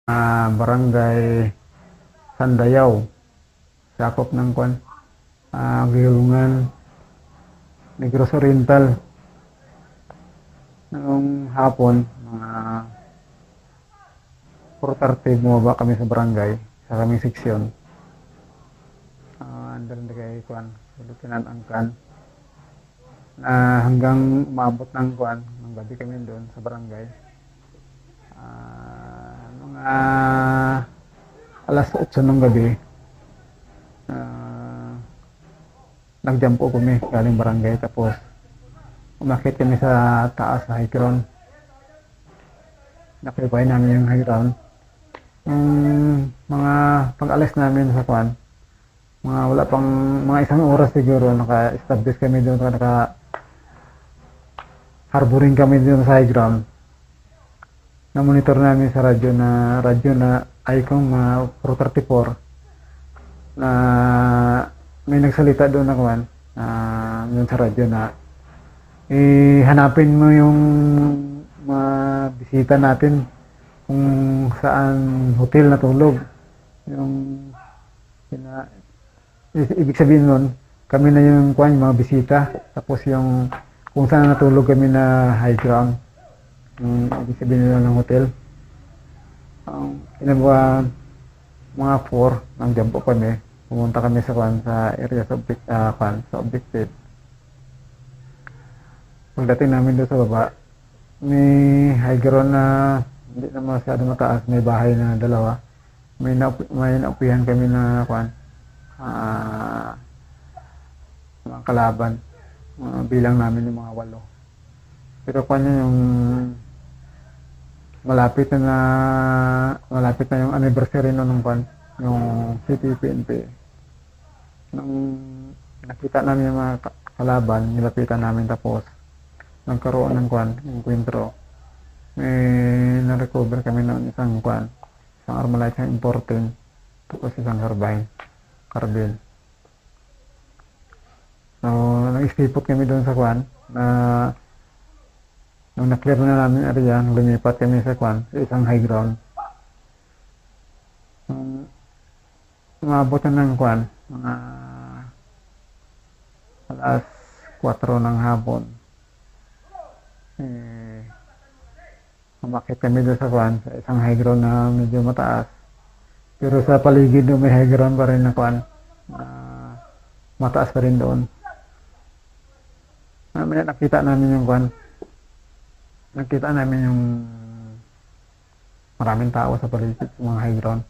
Barangay Sandayaw, sakop ng kwan, Gilungan, Negros Oriental. Noong hapon, mga 4:30 bumaba kami sa barangay, sa kaming seksyon. Andun na kay kwan, Lieutenant Angkan. Hanggang umabot ng kwan, ng gabi kami doon sa barangay. Mga alas 8 ng gabi, nag-jump po kami galing barangay, tapos umakit kami sa taas sa high ground. Nakipay namin yung high ground. Mga pag-alis namin sa kwan, wala pang mga isang oras siguro, naka-establish kami doon, harboring kami doon sa high ground. Na-monitor namin sa radyo na Icom 434 na may nagsalita doon na kwan, yun sa radyo na hanapin mo yung mga bisita natin kung saan hotel natulog. Ibig sabihin nun, kami na yung kwan, yung mga bisita, tapos yung kung saan natulog kami na high ground, ibig sabihin nila ng hotel. Kinabuha mga 4, nandiyan po kami, pumunta kami sa kwan, sa area sa objective. Pagdating namin doon sa baba, may high ground na hindi na masyado mataas, may bahay na dalawa. May naupihan kami na kwan, mga kalaban, bilang namin yung mga 8. Pero kwan yung malapit na yung anniversary nung kwan, yung CPPNP. Nung nakita namin yung mga kalaban, nilapitan namin, tapos nagkaroon ng kwan, yung kwentro. May na-recover kami ng isang kwan, isang Armalite, isang importin, tapos isang carbine. So, nag-istipot kami doon sa kwan, nung na-clear na namin area, lumipat kami sa kwan, sa isang high ground. Umabot na ng kwan, mga alas 4 ng hapon. Umakit kami doon sa kwan, sa isang high ground na medyo mataas. Pero sa paligid doon may high ground pa rin na kwan, mataas pa rin doon. Nakita namin yung kwan, nakita namin yung maraming tao sa paligid sa mga high ground.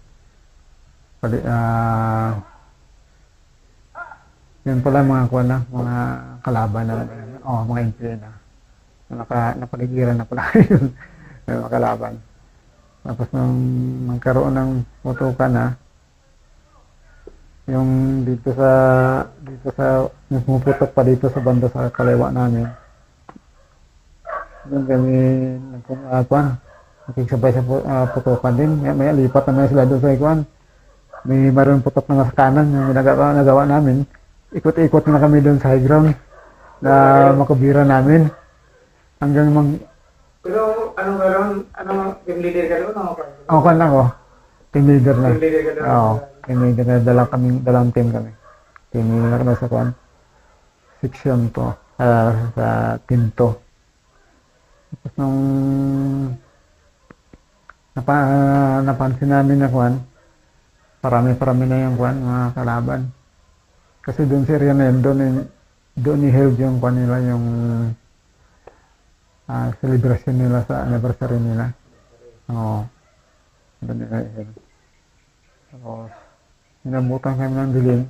Yun pala mga kwan na, mga kalaban na, mga entry na. Napaligiran na pala yun, mga kalaban. Tapos nung magkaroon ng putukan na, yung dito sa yung pumuputok pa dito sa banda sa kaliwa namin, doon kami nakiksabay sa putukan din. May lipat naman sila doon sa ikuan. May mayroon putok na sa kanan yung nagawa namin. Ikot-ikot na kami doon sa high ground na makabira namin hanggang Pero team leader ka doon? ako kan ako, team leader na. Team leader ka doon? Oo, team leader na, dalang team kami. Team leader na sa kwan, section to, sa team to. Tapos nung napansin namin na kwan, parami na yung kwan, mga kalaban. Kasi doon sa area na yun, doon i-held yung kwan nila, yung celebration nila sa anniversary nila. Oo. Doon nila i-held. Tapos, inabutan kami ng dilim.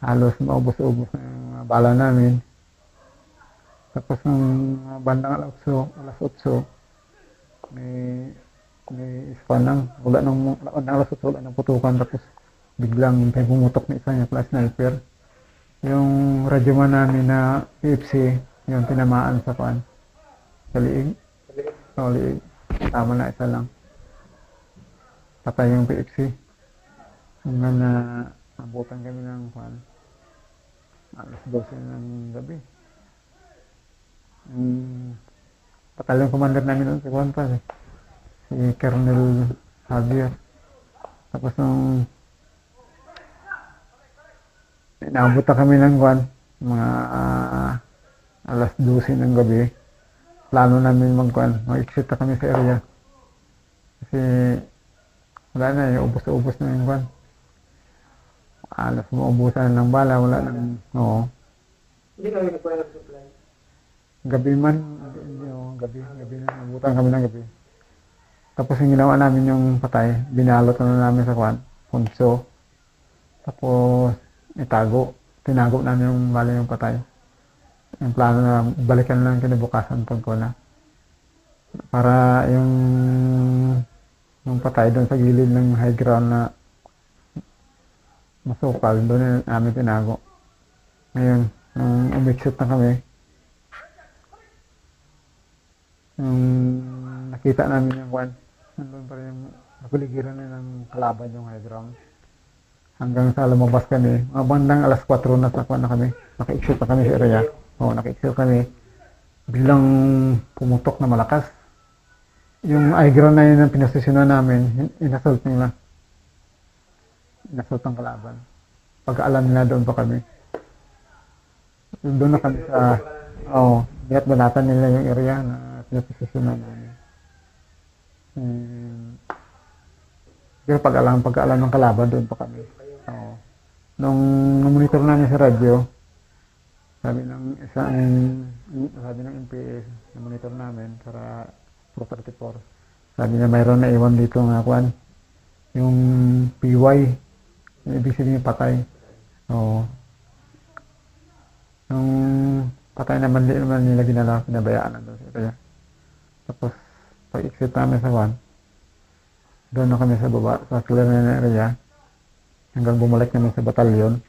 Halos maubos-ubos na yung bala namin. Tapos ng bandang alas 8, may ispanang, wala nang alas 8, wala nang putukan, tapos biglang may pumutok na isa niya, plus sniper. Yung radyoman namin na PFC, yung tinamaan sa kwan, sa liig. So, liig. Tama na, isa lang. Patay yung PFC. Hanggang na abutan kami ng kwan, alas 12 ng gabi. batalyon commander namin noon si Juan pa, si Colonel Javier. Tapos nung inaabot na kami ng Juan, mga alas 12 ng gabi, plano namin mag-exit na kami sa area. Kasi wala na, ubos na yung Juan. Alas maubusan ng bala, wala nang, oo. Hindi kami nagkuha ng supply. Gabi man, gabi na, nabutan kami ng gabi. Tapos yung ginawa namin yung patay, binalot na namin sa Juan, punso. Tapos tinago namin yung bala yung patay. Yung plano na balikan lang kinabukasan pag na. Para yung patay doon sa gilid ng high ground na masukal, doon namin tinago. Ngayon, nung umixit na kami, yung nakita namin yung Juan, nandun pa rin yung nakuligiran na ng kalaban yung high ground. Hanggang sa lumabas kami, mga bandang alas 4 na sa Juan na kami, naka-exit na kami sa area. Oo, naka-exit kami. Biglang pumutok na malakas. Yung high ground na yun ang pinasisyonan namin, inassault nila. Inassault ang kalaban. Pag-alam nila doon pa kami. Doon na kami sa, bigat balatan nila yung area na pinasisyonan namin. Pero pag-alam ng kalaban doon pa kami. Nung monitor namin sa radyo, sabi ng NPS na monitor namin para Pro 34, sabi niya mayroon na iwan dito nga Juan, yung PY, yung ibig sabihin yung patay. Yung patay naman, di naman nila ginala, pinabayaan na doon sa area. Tapos pag-exit namin sa Juan, doon na kami sa baba, sa clear na area, hanggang bumalik namin sa batalyon.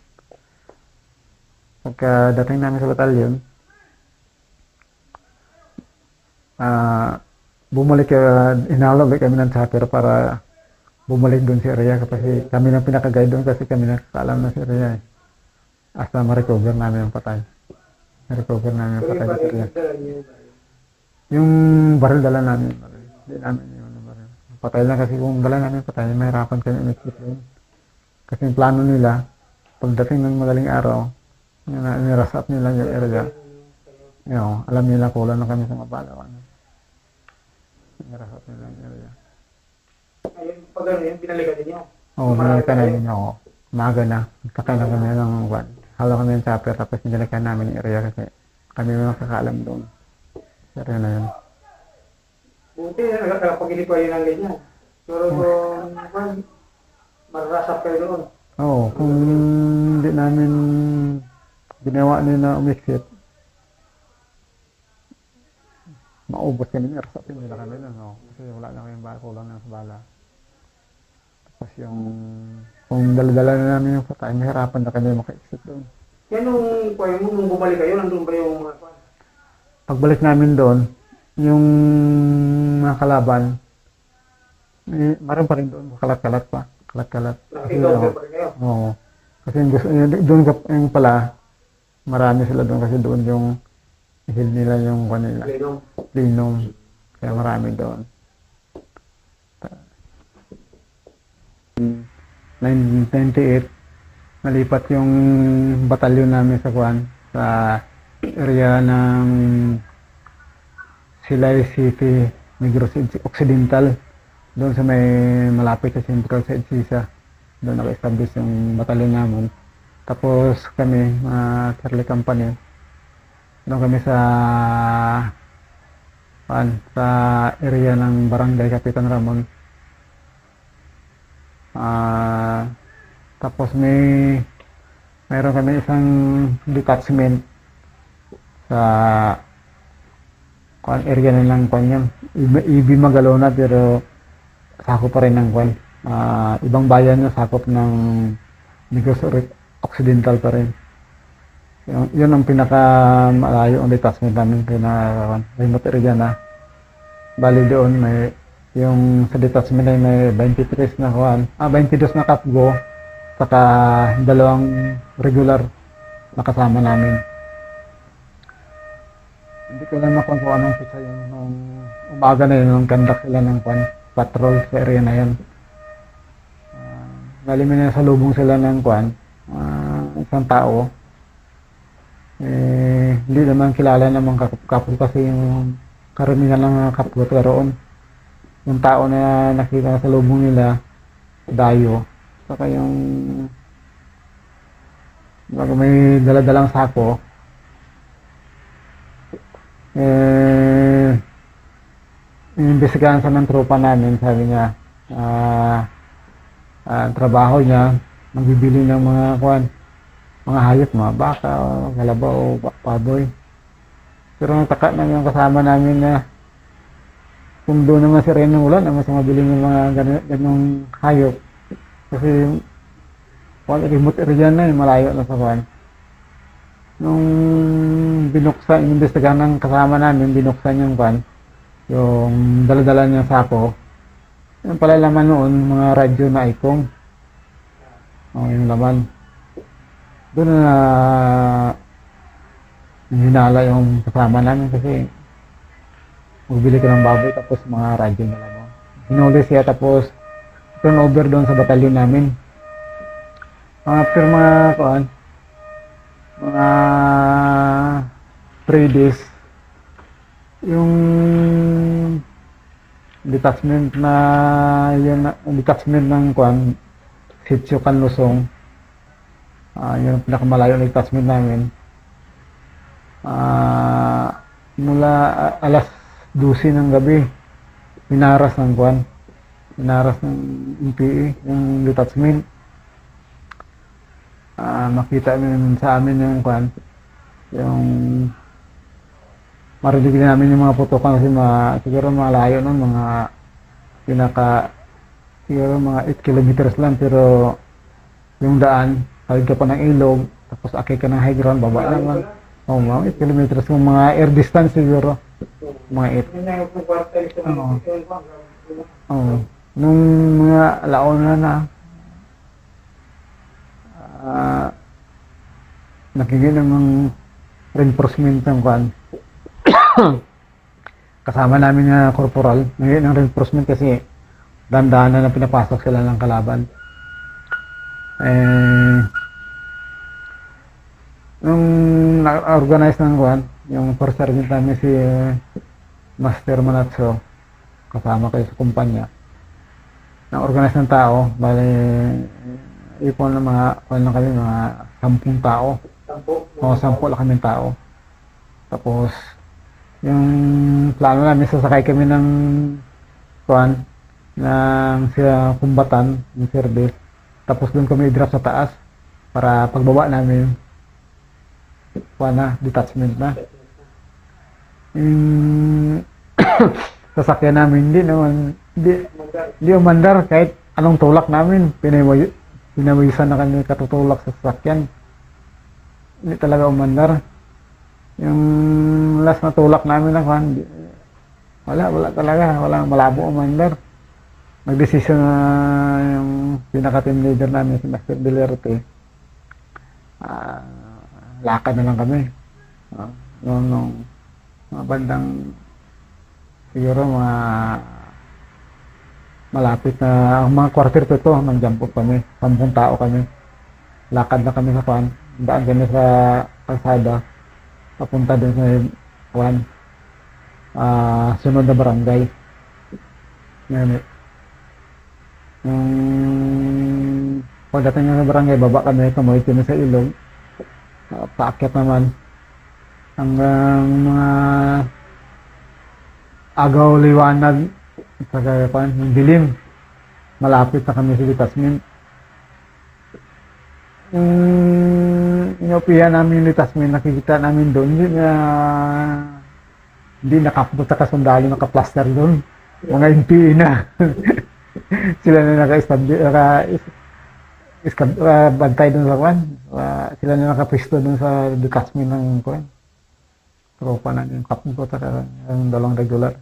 Pagkadating namin sa batalyon, inalog kami ng chopper para bumalik doon sa area kasi kami lang pinaka-guide doon kasi kami nakakaalam na sa area. Hasta ma-recover namin yung patay. Ma-recover namin yung patay sa area. Yung baril dala namin. Hindi namin yung baril. Patay lang kasi kung dala namin patay, mahirapan kami umikip rin. Kasi yung plano nila, pagdating ng madaling araw, nirasap nila yung area. Alam nila kulang na kami sa mabalawan. Nirasap nila yung area. Ayun, pag ano yun, binalikan din nyo? Binalikan namin ako. Maga na. Sakay na kami ng Juan. Halo kami ng chopper, tapos binalikan namin yung area kasi kami yung nakakaalam doon. Sa area na yun. Buti, nakapagili pa yun ang ganyan. Pero kung marasap kayo doon. Kung hindi namin ginawa nila umiksit, maubos kami, rasapin nila kami nun, kasi wala na kayong bala, kulang na sa bala. Tapos kung dala-dala na namin yung patay, mahirapan na kami maka-exit doon. Yan nung bumalik kayo, nandun ba yung mga kwan? Pagbalik namin doon, yung mga kalaban, maroon pa rin doon, kalat-kalat pa. Kalat-kalat. Nakikita pa rin kayo? Oo. Kasi doon yung pala, marami sila doon kasi doon yung hill nila yung kanila. Plenum. Kaya marami doon. 1998, nalipat yung batalyon namin sa Juan, sa area ng Silay City, Negros Occidental. Doon sa may malapit sa Central sa EDSA. Doon naka-establish yung batalyon namin. Tapos kami, mga Charlie Company, doon kami sa area ng Barangay Kapitan Ramon. Tapos mayroon kami isang detachment sa area nilang Kwan, Ibi Magalona, pero sakop pa rin ng Kwan. Ibang bayan na sakop ng Negros Occidental pa rin. Yun ang pinakamalayo ang detachment namin, remote area na. Bali doon yung sa detachment ay may 23 na 22 na kapgo, saka 2 regular na kasama namin. Hindi ko lang makuha kung anong pizza yun. Nung umaga na yun, nung conduct sila ng patrol sa area na yun. Nalimin na sa lubong sila ng isang tao. Hindi naman kilala ng mga kapwa kasi yung karamihan ng kapwa roon. Yung tao na nakita sa lubong nila, dayo. Saka yung may daladalang sako, inimbestigahan sa ng tropa namin, sabi niya, ang trabaho niya, magbibili ng mga hayop, mga baka, kalabaw, baboy. Pero nataka na yung kasama namin na kung doon naman si Ren ng ulan, naman sa mabili ng mga ganong hayop. Kasi remote area na yun, malayo na sa Nung binuksan, inimbestigahan ng kasama namin, binuksan yung dala-dala niyang sako. Yung pala laman noon, mga radyo na ikong. Yung laman. Doon na hinala yung kasama namin kasi magbili ko ng baboy tapos mga radyo na laman. Hinuli siya tapos turnover doon sa batalyon namin. After mga 3 days, yung detachment ng Sitio Canlusong, yung pinakamalayo na detachment namin, mula alas 12 ng gabi, pinaras ng MPE, yung detachment. Makita namin sa amin yung marinig namin yung mga putukan kasi siguro malayo nun, siguro mga 8 kilometers lang, pero yung daan, hawid ka pa ng ilog, tapos akay ka ng high ground, baba naman. Mga 8 kilometers, yung mga air distance siguro, mga 8. Nung mga laona na, nakikita ng reinforcement ng kasama namin na corporal, nakikita ng reinforcement kasi dandahan na pinapasok sila ng kalaban. Nung na-organize ng yung first sergeant namin si Master Manatso, kasama kayo sa kumpanya, na-organize ng tao, bali ipon ng mga 10 tao. 10 lang kami tao. Tapos yung plano namin, sasakay kami ng kumbatan, ng service. Tapos doon kami i-drop sa taas para pagbaba namin detachment na. Yung sasakyan namin hindi umandar kahit anong tulak namin, pinawisan na kami katutulak sa sasakyan. Hindi talaga umandar. Yung last na tulak namin na wala talaga, malabo umandar. Nagdesisyon na yung pinaka-team leader namin si Master Delerte, lakad na lang kami. Nung mga bandang siguro malapit na mga quarter to ito, nag-jump up kami, 10 tao kami. Lakad na kami sa daan kami sa kalsada, papunta doon sa sunod na barangay. Pagdating na sa barangay, baba kami, kamoy kami sa ilog, paakyat naman hanggang mga agaw liwanag sa yung dilim, malapit na kami sa detachment. Inupihan namin yung detachment, nakikita namin doon, hindi nakapunta ka sundalo, naka-plaster doon, mga MPE na. Sila na bantay doon sa sila na nakapisto doon sa detachment ng tropa na yung kapon ko sa yung 2 regular.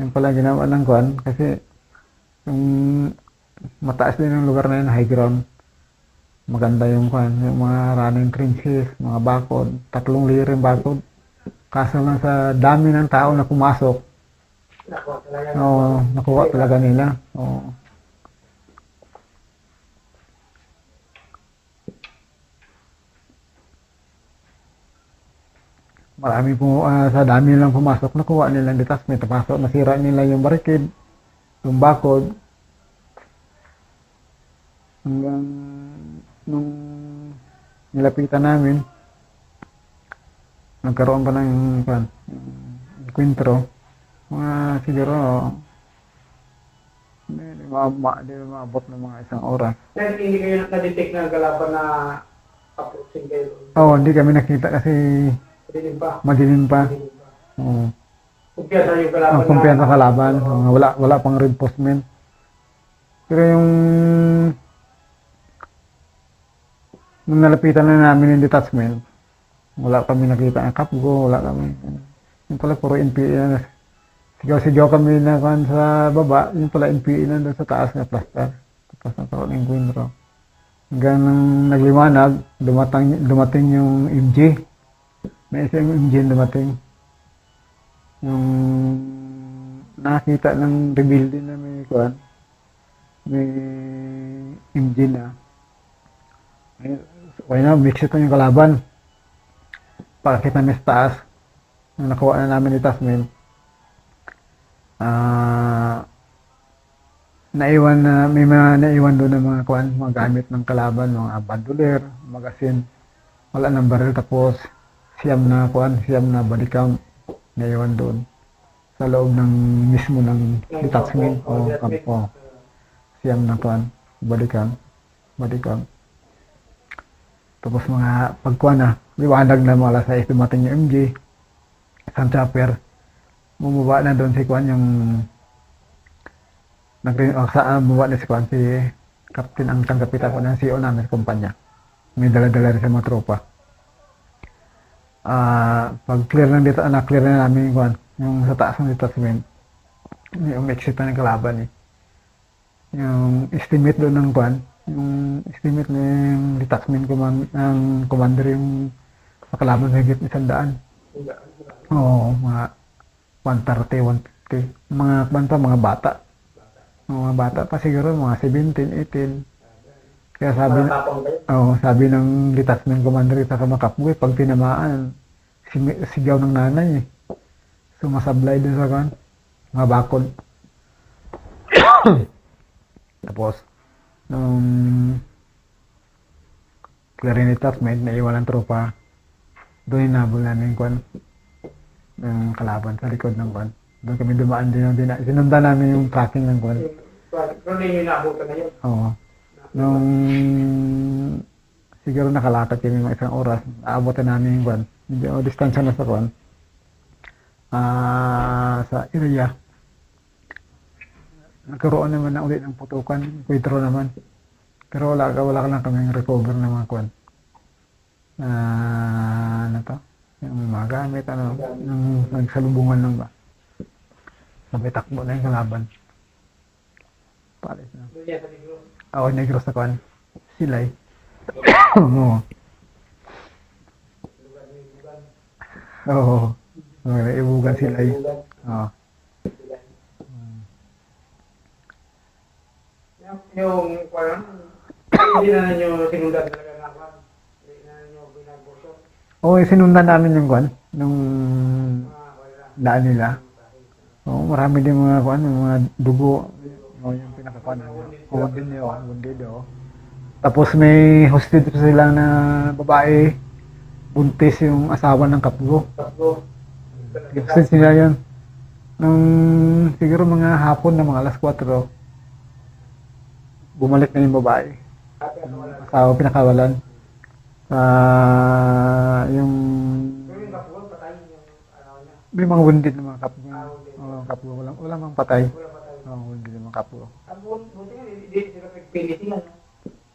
Yung pala ginawa ng kasi yung mataas din yung lugar na yun, high ground. Maganda yung mga running trenches, mga bakod, 3 layer yung bakod. Kaso lang sa dami ng tao na pumasok, Nakuha talaga. nakuha talaga nila. Oo. Marami po, sa dami nilang pumasok, nakuha nilang detachment. Pasok, nasira nila yung barricade, yung bakod. Hanggang nung nilapitan namin, nagkaroon pa ng enkwentro. Mga siguro, di maabot ng mga isang oras. Then, hindi kayo na-detect ng kalaban na approaching kayo. Oo, hindi kami nakita kasi Madilim pa. madilim pa. Madilim pa. Oo. Kumpiyansa yung kalaban Ang kumpiyansa sa kalaban, wala pang reinforcement. Pero nung nalapitan na namin yung detachment, wala kami nakita ang kapgo, wala kami. Yung pala puro NPA na. Sigaw-sigaw kami na kan sa baba, yung pala NPA na doon sa taas na plaster. Tapos nagkaroon ng encuentro. Hanggang nang nagliwanag, dumating yung MJ. May isang MJ dumating. Yung nakita ng rebuilding na may kuhan, may MJ na. Okay na, mixit na yung kalaban. Pagkita namin sa taas, nung nakuha na namin detachment, may mga naiwan doon ng mga gamit ng kalaban, mga bandoler, magasin, wala ng baril, tapos siyam na body count naiwan doon sa loob ng mismo ng detachment o kampo. Siyam na body count. Tapos mga pagkuhan na, liwanag na mga alas 6, dumating yung MJ, isang chopper, bumaba na doon si Kwan yung bumaba na si Kwan, si Captain ang kapitan ko ng CO namin sa kumpanya. May dala-dala rin sa mga tropa. Pag clear na namin Kwan, yung sa taas ng detachment, yung exit na ng kalaban eh. Yung estimate doon ng Kwan, yung estimate ng detachment ng commander yung sa kalaban sa higit 100. Oo, mga 130, 150. Mga bata. Mga bata pa siguro, mga 17, 18. Kaya sabi ng detachment commander sa Kamakapwe, pag tinamaan, sigaw ng nanay eh. Sumasablay din sa kan, mga bakod. Tapos, nung clear yung detachment, naiwan ang tropa, doon inabol namin ng kalaban sa likod ng kwan. Doon kami dumaan din. Sinundan namin yung tracking ng kwan. Pero hindi yung naabutan na yun. Oo. Nung siguro nakalakad kami mga isang oras, aabutan namin yung kwan. Medyo distansya na sa kwan. Sa area. Nagkaroon naman na ulit ng putukan. Kwentro naman. Pero wala ka lang kaming recover ng mga kwan. Ano to? Yung mga gamit, yung nagsalubungan ng ba. Sabay takbo na yung kalaban. Palis na. Ako, negros na kwan. Silay. Oo. Oo. Ibugan silay. Oo. Yung parang, hindi na ninyo sinundan talaga na kwan. Hindi na ninyo binagboso. Oo, sinundan namin yung kwan. Nung daan nila. Oo, marami din mga kwan, mga dugo. Oo, yung pinakakwan. Wounded. Tapos may hostage pa sila na babae. Buntis yung asawa ng kapgo. Hostage nila yun. Nung siguro mga hapon na mga alas 4, bumalik na yung babae. Yung asawa pinakawalan. Yung may mga wounded na mga kapgo. Kapgo. Walang mga patay. Wounded na mga kapgo.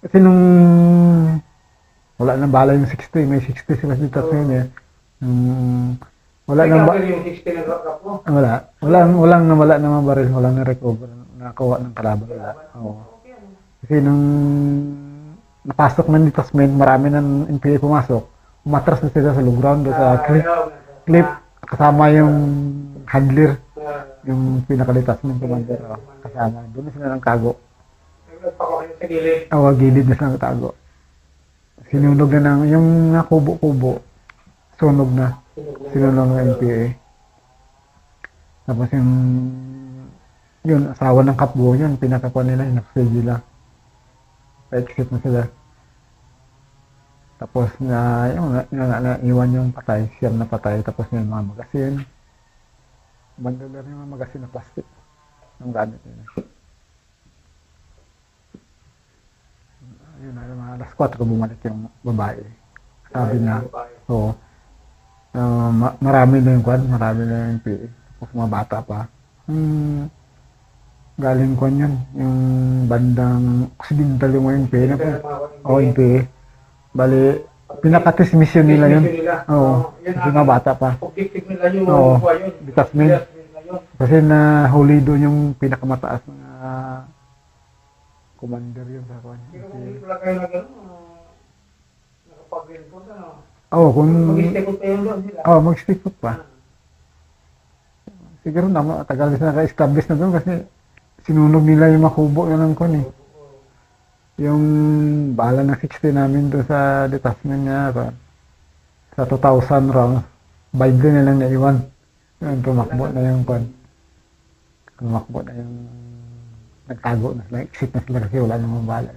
Kasi nung wala nang bala yung 60, may 60 sila dito sa yun eh. Wala nang wala nang baril, wala nang recover, nakakuha ng kalaban wala. Oo. Kasi nung napasok ng detachment, marami ng NPA pumasok, umatras na sila sa low ground, sa cliff. kasama yung handler, Ah, yung pinaka-detachment commander. Oh, kasama. Doon na sila ng tago. nagpako kayo sa gilid. Gilid na sila ng tago. Sinunog na ng, yung nakubo-kubo, sunog na. Sinunog ng NPA. Tapos yun, asawa ng kapgo yun, pinakakuha nila, yung nila. Pa-exit na sila. Tapos iwan yung patay, siyam na patay, tapos yung mga magasin. Bandular yung mga magasin na plastic. Ang gamit nila. Yun na, mga alas 4 bumalik yung babae. Sabi niya, oo. Marami na yung kwan, marami na yung PA. Tapos mga bata pa. Galing kwan yun, yung bandang occidental yung PA na po. Oo, yung PA. Bali, pinaka-test mission nila yun. Oo, kasi mga bata pa. Objective nila yung Oo, yun. detachment. Kasi nahuli doon yung pinakamataas na commander yun sa kwan. Pero kung hindi pala kayo na gano'n, nakapag-report ano? Oo, kung... Mag-stay pa yun doon sila. Oo, mag-stick up pa. Siguro na, tagal na naka-establish na doon kasi sinunog nila yung makubo yun ng kwan eh. Yung bala ng 60 namin doon sa detachment niya, sa 2,000 rounds, Bible na lang naiwan. Yun, tumakbo na yung kwan. Tumakbo na yung nagtago na sila, exit na sila kasi wala namang bala.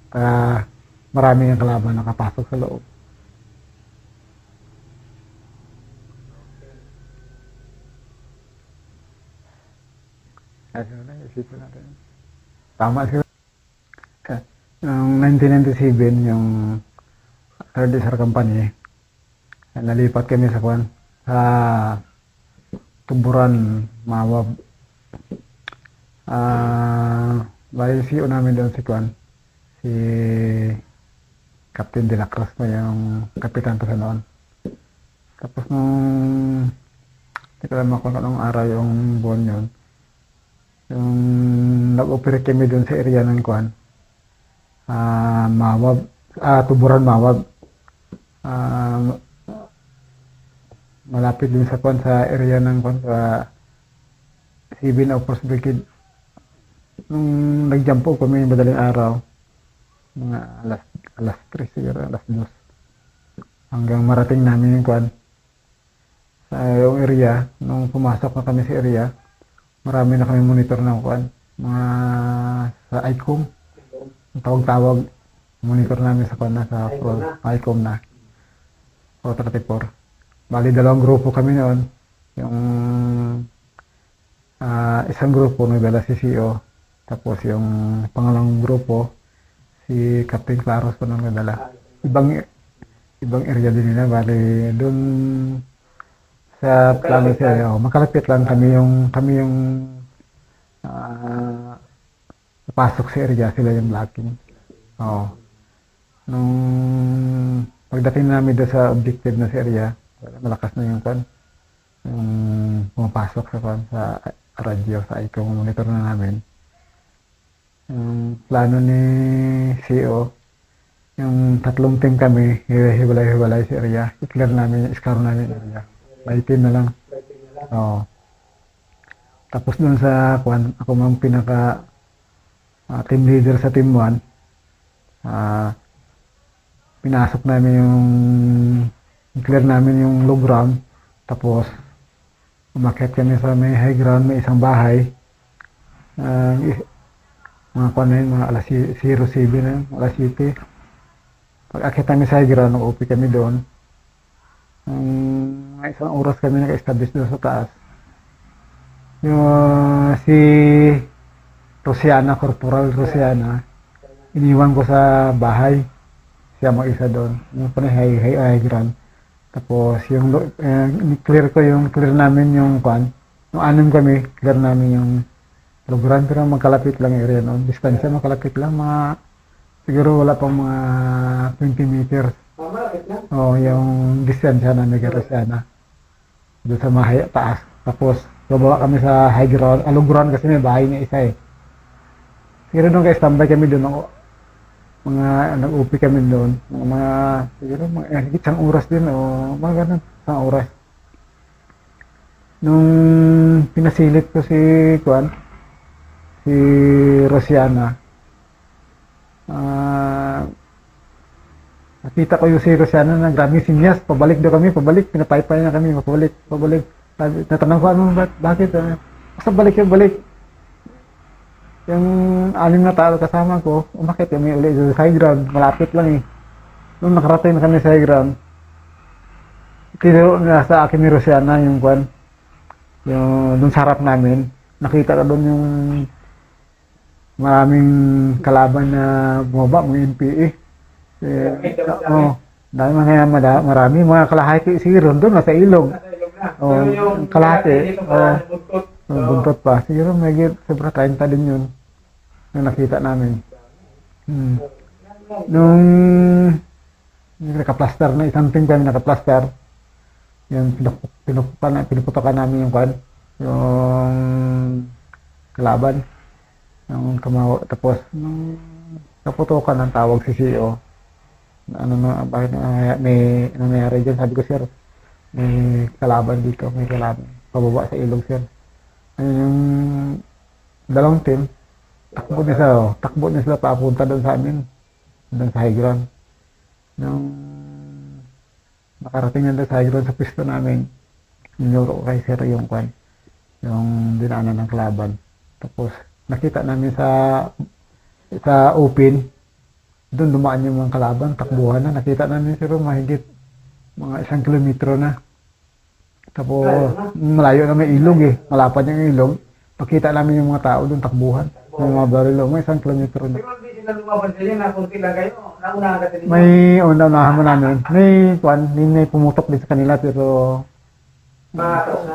Kaya marami yung kalaban nakapasok sa loob. Kasi wala, isipin natin. Tama siya. Noong 1997, yung third Star Company, nalipat kami sa kwan, sa Tuburan, Mawab. Bali CEO namin doon si kwan, si Captain De La Cruz na yung kapitan ko sa noon. Tapos nung, hindi ko alam ako nung araw yung buwan yun, yung nag-operate kami doon sa area ng kwan, Mawab, Tuburan, Mawab. Malapit din sa kwan, sa area ng kwan, sa Civil Air Force Brigade. Nung nag-jump po kami madaling araw, mga alas 3 siguro, alas 2. Hanggang marating namin yung kwan, sa yung area. Nung pumasok na kami sa area, marami na kami monitor ng kwan, mga sa ICOM. Ang tawag-tawag, monitor namin sa kwan na, sa ICOM na. 434. Bali, dalawang grupo kami noon. Yung isang grupo nagdala si CEO. Tapos yung pangalawang grupo, si Captain Claros po nang nagdala. Ibang area din nila. Bali, doon sa plano siya, makalapit lang kami yung pasok sa area, sila yung blocking. Nung pagdating namin doon sa objective na sa area, malakas na yung kwan, yung pumapasok sa kwan, sa radyo, sa ICOM, monitor na namin. Yung plano ni CEO, yung tatlong team kami, hiwalay-hiwalay sa area, i-clear namin, i-scour namin yung area. May team na lang. Tapos doon sa kwan, ako mang pinaka team leader sa team 1, pinasok namin yung clear namin yung low ground, tapos umakyat kami sa may high ground, may isang bahay, mga kwan na yun, mga alas 07 na yun, alas 7. Pag akyat namin sa high ground, nag-upi kami doon, mga isang oras kami naka-establish doon sa taas. Yung si Rosiana, Corporal Rosiana, iniwan ko sa bahay, siya mag-isa doon, yung panay high ground. Tapos yung clear namin yung kwan, yung anim kami, clear namin yung luguran, pero magkalapit lang yung area noon. Distansya makalapit lang, mga siguro wala pang mga 20 meters. Malapit na? Yung distansya na Rosiana doon sa mga taas. Tapos bababa kami sa high ground, low ground kasi may bahay na isa eh. Siguro nung ka-standby kami doon, nag-upi kami doon. Siguro higit isang oras din o mga ganun, isang oras. Nung pinasilip ko si Rosiana, nakita ko yung si Rosiana na grabing sinyas, pabalik daw kami, pinapaypay na kami, pabalik. Natanong ko, bakit? Basta balik. Yung 6 na tao kasama ko, umakit kami ulit sa high ground, malapit lang eh. Nung nakarating na kami sa high ground, tinuro na sa akin ni Rosiana yung dun sa harap namin, nakita ko dun yung maraming kalaban na bumaba, mga NPA. Marami, mga kalahati siguro doon, nasa ilog. Kalahati. Buntot pa. Siguro may sobra 30 din yun. Yung nakita namin. Nung naka-plaster na, isang team kami naka-plaster, yung pinuputokan namin yung kalaban. Yung tapos, nung kaputokan ng tawag si CEO, bakit may nangyari dyan? Sabi ko, sir, may kalaban dito, may kalaban. Pababa sa ilog, sir. Ayun yung dalawang team, takbo niya sila papunta doon sa amin, doon sa high ground. Nung nakarating na doon sa high ground sa pwesto namin, ninuro ko kay sir yung dinaanan ng kalaban. Tapos nakita namin sa open, doon dumaan yung mga kalaban, takbuhan na. Nakita namin sir mahigit mga 1 kilometro na. Tapos malayo na may ilog eh, malapad yung ilog. Pakita namin yung mga tao doon takbuhan. Yung mga barilo, may 1 kilometro na. Pero hindi sila lumaban sa inyo, nakunti lang kayo. Naunahan ka sa inyo. May unahan mo namin. May pumutok din sa kanila pero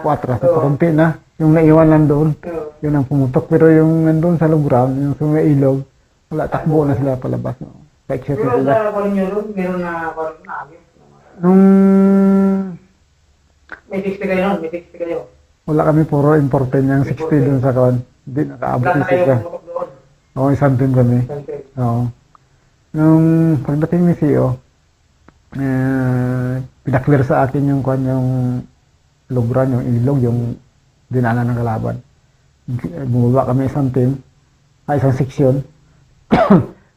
patras na kunti na. Yung naiwan lang doon, yun ang pumutok. Pero yung nandun sa lugram, yung sa may ilog, wala, takbo na sila palabas. Pa-exit na Pero sila. sa Colinyo doon, meron na agit. Nung May 60 kayo noon, may 60 kayo. wala kami puro imported yung 60 doon sa kawan. Hindi nakaabot Wala yung na kayo 60. pumutok doon. Oo, isang team kami. Oo. Nung pagdating ni CEO, pinaklear sa akin yung lubran, yung ilog, yung dinaanan ng kalaban. Bumaba kami isang team, isang section.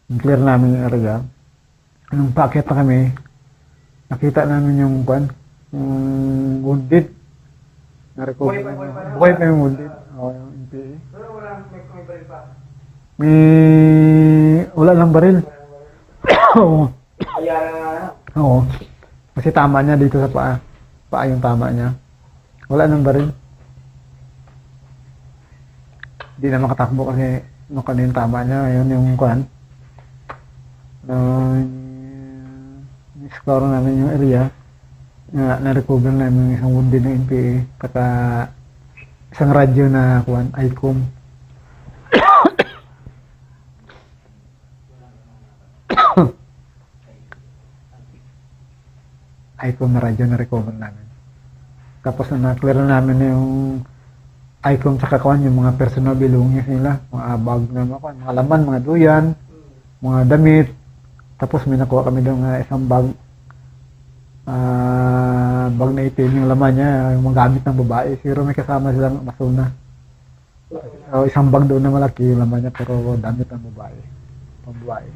Clear namin yung area. Nung paakyat na kami, nakita namin yung wounded. Na-recover. Buhay pa yung wounded. Oo, yung NPA. Pero may baril pa. Wala lang baril. Oo. Kaya na Oo. Kasi tama niya dito sa paa. Paa yung tama niya. Wala nang baril. Hindi na makatakbo kasi yung tama niya. Yun yung explore namin yung area. Na-recover namin yung isang wounded ng NPA. Kata isang radyo na ICOM. ICOM na radyo na recover namin. Tapos na-clear na namin yung ICOM sa yung mga personal belongings nila, mga bag na mga laman, mga duyan, mga damit. Tapos may nakuha kami doon isang bag na itim, yung laman niya, yung mga gamit ng babae. Siguro may kasama silang masuna. So, isang bag doon na malaki, yung laman niya, pero damit ng babae. Pang babae.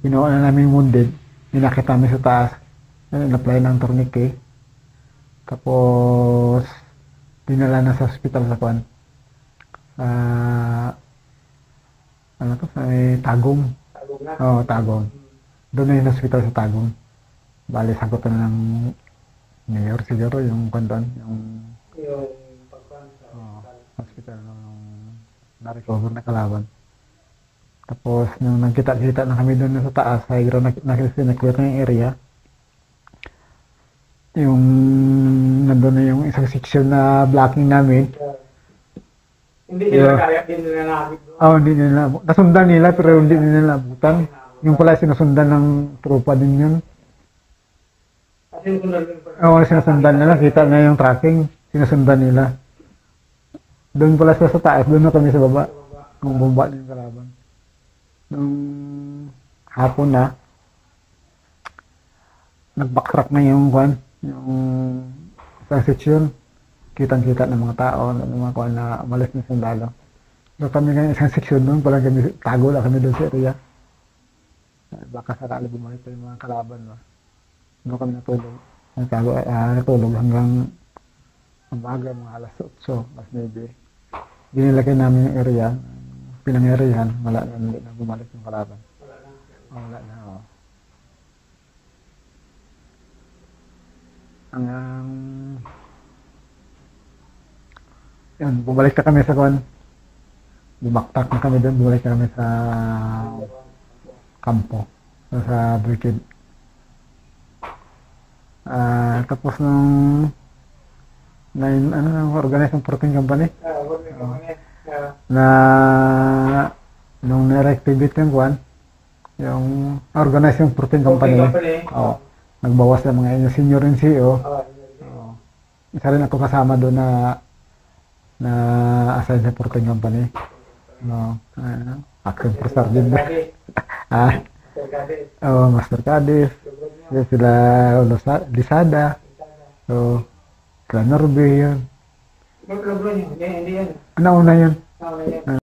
Ginawa na namin yung wounded, ninakit namin sa taas, in-apply ng tourniquet, tapos dinala na sa hospital sa sa Tagum. Tagum na. Oo, Tagum. Doon na yung hospital sa Tagum. Bali, sagutan na ng mayor siguro, yung hospital nung na-recover na kalaban. Tapos, nung nagkita-kita na kami doon sa taas, siguro na-clear na yung area. Yung, nandun na yung isang section na blocking namin. Hindi nila kaya, hindi nila nahabit doon. Oo, hindi nila. Nasundan nila, pero hindi nila nabutan. Yung pala sinusundan ng tropa din yun. Kasi yung sundan din pa. Oo, sinusundan nila. Kita na yung tracking. Sinusundan nila. Doon pala siya sa taas, doon na kami sa baba. Nung bumaba na yung kalaban. Nung hapon na, nag-backtrack na yung kwan, yung isang section. Kitang-kita ng mga tao, ng mga kwan na umalis ng sundalo. So kami ngayon isang section doon, pala kami, tago lang kami doon sa area. Baka sakali bumalik pa yung mga kalaban. No? Doon kami natulog. Natulog hanggang umaga, mga alas 8, alas 9. Ginilagay namin yung area, pinang-areahan, wala na, hindi na bumalik yung kalaban. Wala na, oh. Hanggang, yun, bumalik na kami sa kwan. Bumaktak na kami doon, bumalik na kami sa kampo, sa brigade. Tapos nung organize ng Protein Company na nung na-reactivate yung kwan, yung organize yung Protein Company. Nagbawas na mga inyo senior NCO. Isa rin ako kasama doon na assign sa Protein Company. Action for Sergeant. Master Cadiz. Sila Lisada. So, sila Norbe yun. Hindi yan. Nauna yun.